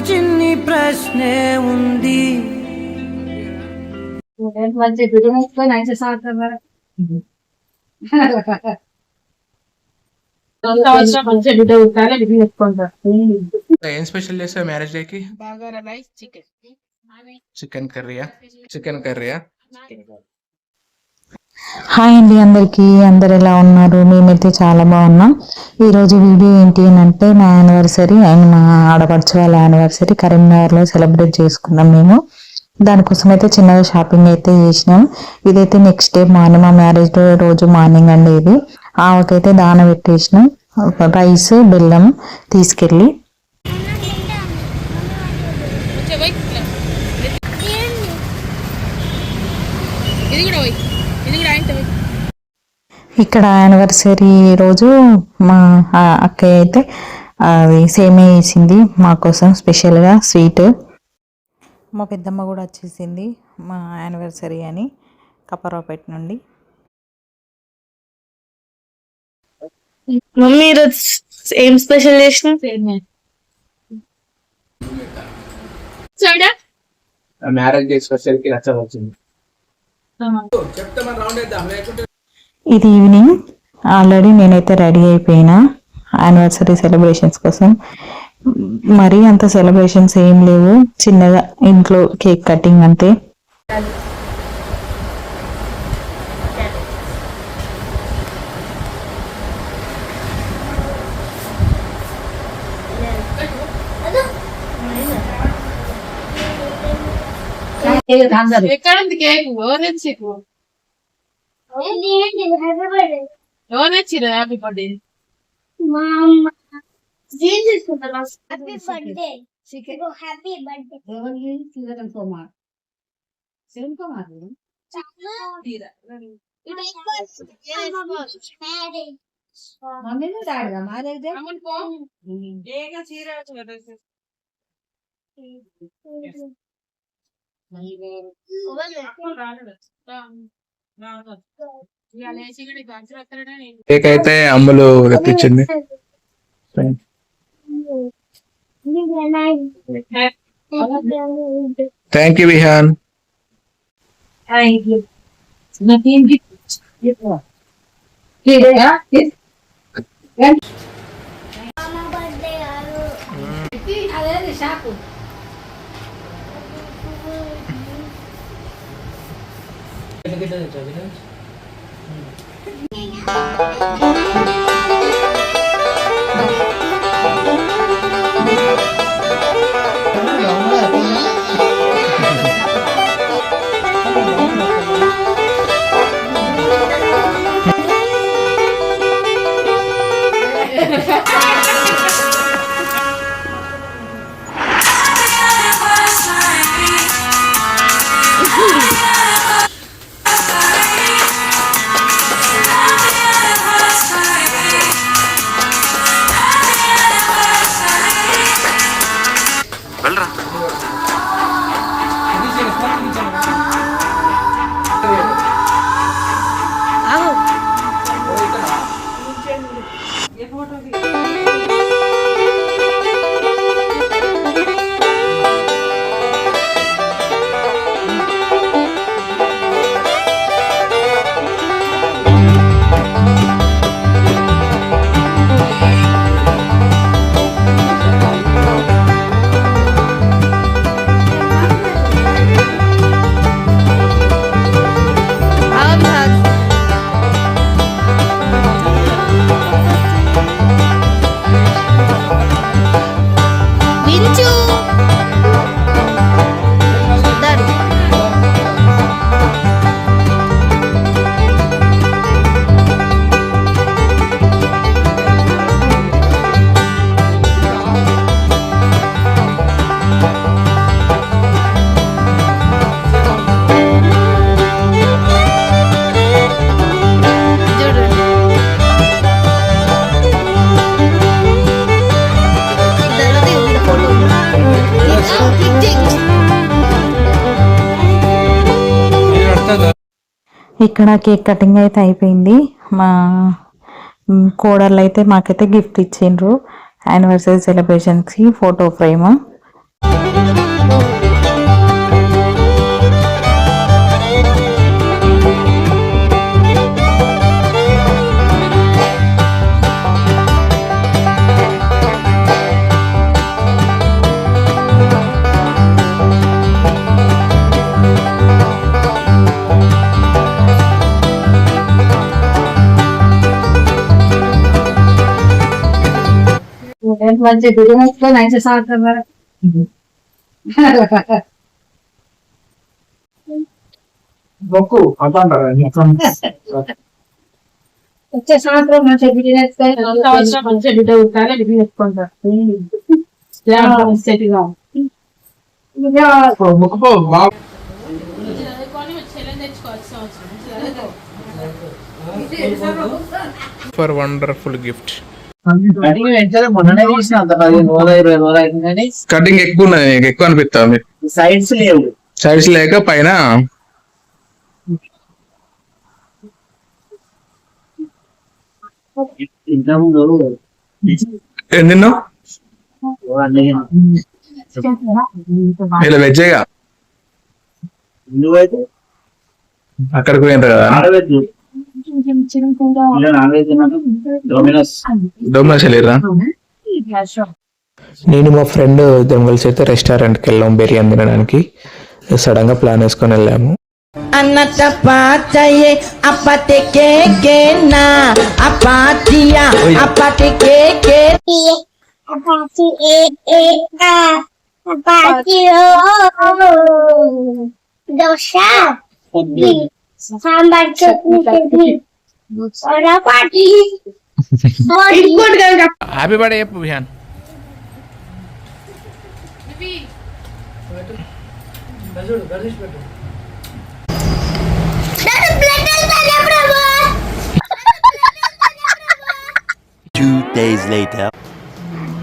చిన్ని ప్రశ్నే ఉంది. ఏం స్పెషల్ చేస్తావు మ్యారేజ్ డేకి? చికెన్ కర్రీయా? హాయ్ అండి అందరికీ, అందరు ఎలా ఉన్నారు? మేమైతే చాలా బాగున్నాం. ఈరోజు వీడియో ఏంటి అని అంటే మా యానివర్సరీ అండ్ మా ఆడపడుచు వాళ్ళ యానివర్సరీ కరీంనగర్లో సెలబ్రేట్ చేసుకున్నాం మేము. దానికోసం అయితే చిన్నగా షాపింగ్ అయితే చేసినాం. ఇదైతే నెక్స్ట్ డే మార్నింగ్, మా మ్యారేజ్ డే రోజు మార్నింగ్ అండి. ఇది ఆమెకైతే దాన పెట్టేసినాం, రైస్ బెల్లం తీసుకెళ్ళి. ఇక్కడ యానివర్సరీ రోజు మా అక్కయ్య అయితే అది సేమియా చేసింది మా కోసం స్పెషల్గా స్వీట్. మా పెద్దమ్మ కూడా వచ్చేసింది మా యానివర్సరీ అని కప్పరావుపేట నుండి. మమ్మీ ఈరోజు ఏం స్పెషల్ చేసిన? మ్యారేజ్ డే స్పెషల్ కి నచ్చవచ్చింది. ఇది ఈవినింగ్ ఆల్రెడీ నేనైతే రెడీ అయిపోయినా యానివర్సరీ సెలబ్రేషన్స్ కోసం. మరీ అంత సెలబ్రేషన్స్ ఏం లేవు, చిన్నగా ఇంట్లో కేక్ కటింగ్ అంతే. ఎక్కడుంది కేక్? ఎవరు తెచ్చిర్రు హ్యాపీ బర్త్డే? కేక్ అయితే అమ్ములు తెప్పించింది. Thank you Vihaan. ఇక్కడ కేక్ కటింగ్ అయితే అయిపోయింది. మా కోడళ్ళు అయితే మాకైతే గిఫ్ట్ ఇచ్చిండ్రు యానివర్సరీ సెలబ్రేషన్స్కి ఫోటో ఫ్రేమ్. మంచి బిజినెస్ లో మంచి సంవత్సరం వరకు మొక్కు అంటారు వచ్చే సంవత్సరం మంచి బిజినెస్ సంవత్సరం మంచి బిడ్డ ఉంటారు బిజినెస్ కొంటారు మొక్కుపో ఫర్ వండర్ఫుల్ గిఫ్ట్. మొన్ననే తీసిన అంత 15 రోజులు 20 రోజులు అవుతుంది కానీ కటింగ్ ఎక్కువ ఉన్నది, నీకు ఎక్కువ అనిపిస్తా. సైడ్స్ లేవు. సైడ్స్ లేక పైన ఇంతకుముందు ఏం తిన్నావు? ఇలా వెజ్జేగా నువ్వైతే అక్కడికి పోయినారు కదా. డొమినోస్ వెళ్ళిరా. నేను మా ఫ్రెండ్ ఇద్దరం కలిసి అయితే రెస్టారెంట్కి వెళ్ళాం బిర్యానీ తినడానికి. సడన్ గా ప్లాన్ వేసుకొని వెళ్ళాము. సాంబార్ చట్నీ హ్యాపీ బర్త్డే చెప్పు విహాన్.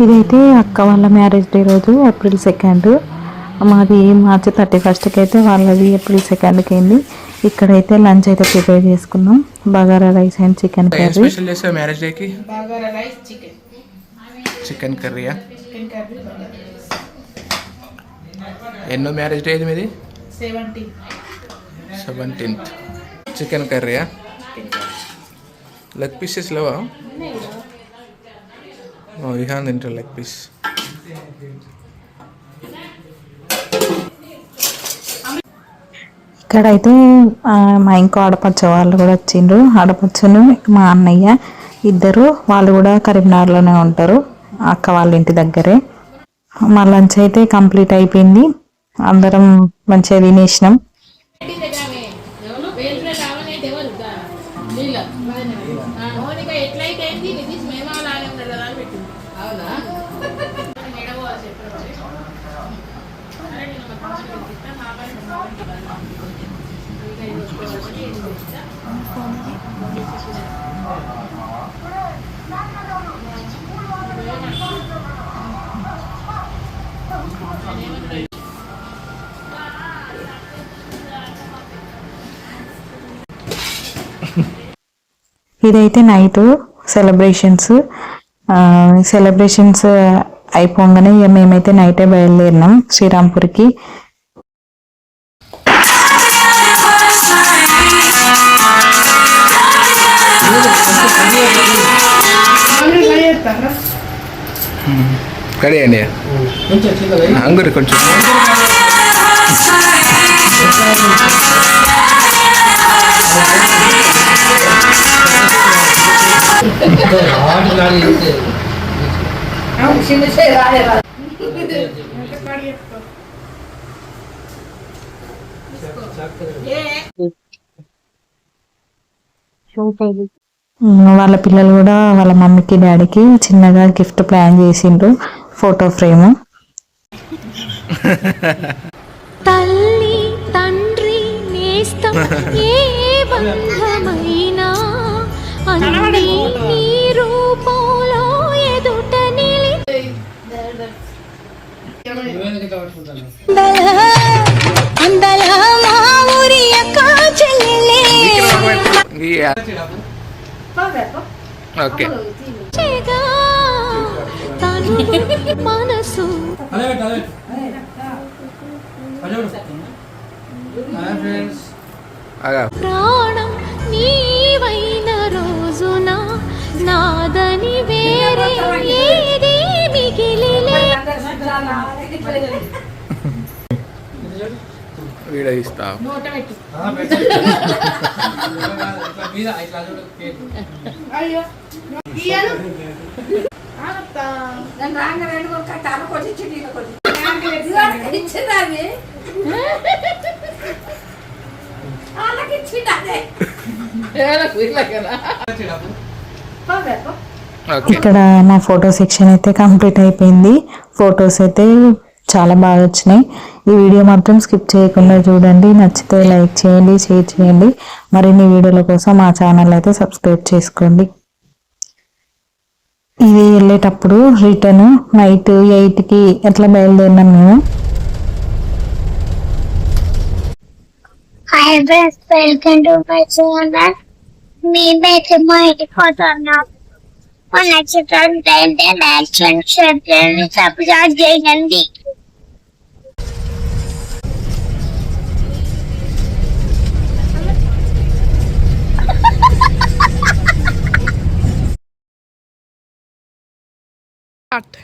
ఇదైతే అక్క వాళ్ళ మ్యారేజ్ డే రోజు ఏప్రిల్ 2. మాది మార్చి 31కి అయితే వాళ్ళది ఏప్రిల్ 2కి అయింది. ఇక్కడైతే లంచ్ అయితే ప్రిపేర్ చేసుకున్నాం. Bagara rice and chicken curry. Special చేసా మ్యారేజ్ డేకి? Bagara rice chicken. చికెన్ కర్రీయా? Chicken curry bagara rice. ఎన్నో మ్యారేజ్ డే ఇది మీది? 17th. చికెన్ కర్రీయా? లెగ్ పీసెస్ లేవా? విహాన్ తింటారు లెగ్ పీస్. ఇక్కడైతే మా ఇంకో ఆడపడుచు వాళ్ళు కూడా వచ్చిండ్రు. ఆడపడుచును మా అన్నయ్య ఇద్దరు, వాళ్ళు కూడా కరీంనగర్లోనే ఉంటారు, అక్క వాళ్ళ ఇంటి దగ్గరే. మా లంచ్ అయితే కంప్లీట్ అయిపోయింది. అందరం మంచిగా తినేసినాం. ఇదైతే నైట్ సెలబ్రేషన్స్ అయిపోగానే ఇక మేమైతే నైటే బయలుదేరినాం శ్రీరాంపూర్కి. కడి అండి అంగురి కొంచెం. వాళ్ళ పిల్లలు కూడా వాళ్ళ మమ్మీకి డాడీకి చిన్నగా గిఫ్ట్ ప్లాన్ చేసిండ్రు, ఫోటో ఫ్రేమ్. తల్లి తండ్రి నేస్తం ఏ బంధమైనా అన్నీ నీ రూపంలో ఎదుట అందల మా ఊరి అక్క చెల్లెలే ఓకే తను మనసు ఆగా ప్రాణం నీవైన రోజున నాదని వేరే ఏది మిగిలిలే. వీడియో ఇస్తా. అయ్యో ఇయ్యను ఓకే ఇక్కడ నా ఫోటో సెక్షన్ అయితే కంప్లీట్ అయిపోయింది. ఫొటోస్ అయితే చాలా బాగా వచ్చినాయి. ఈ వీడియో మాత్రం స్కిప్ చేయకుండా చూడండి. నచ్చితే లైక్ చేయండి, షేర్ చేయండి. మరిన్ని వీడియోల కోసం మా ఛానల్ అయితే సబ్స్క్రైబ్ చేసుకోండి. ఇది వెళ్ళేటప్పుడు రిటర్న్ నైట్ 8కి ఎట్లా బయలుదేరినాం మేము. Hi friends, welcome to my channel. మేమైతే మా ఇంటికి పోతున్నాం. మా నచ్చుతుంటే లైక్ చేయండి, షేర్ చేయండి, సబ్స్క్రైబ్ చేయండి. Cut.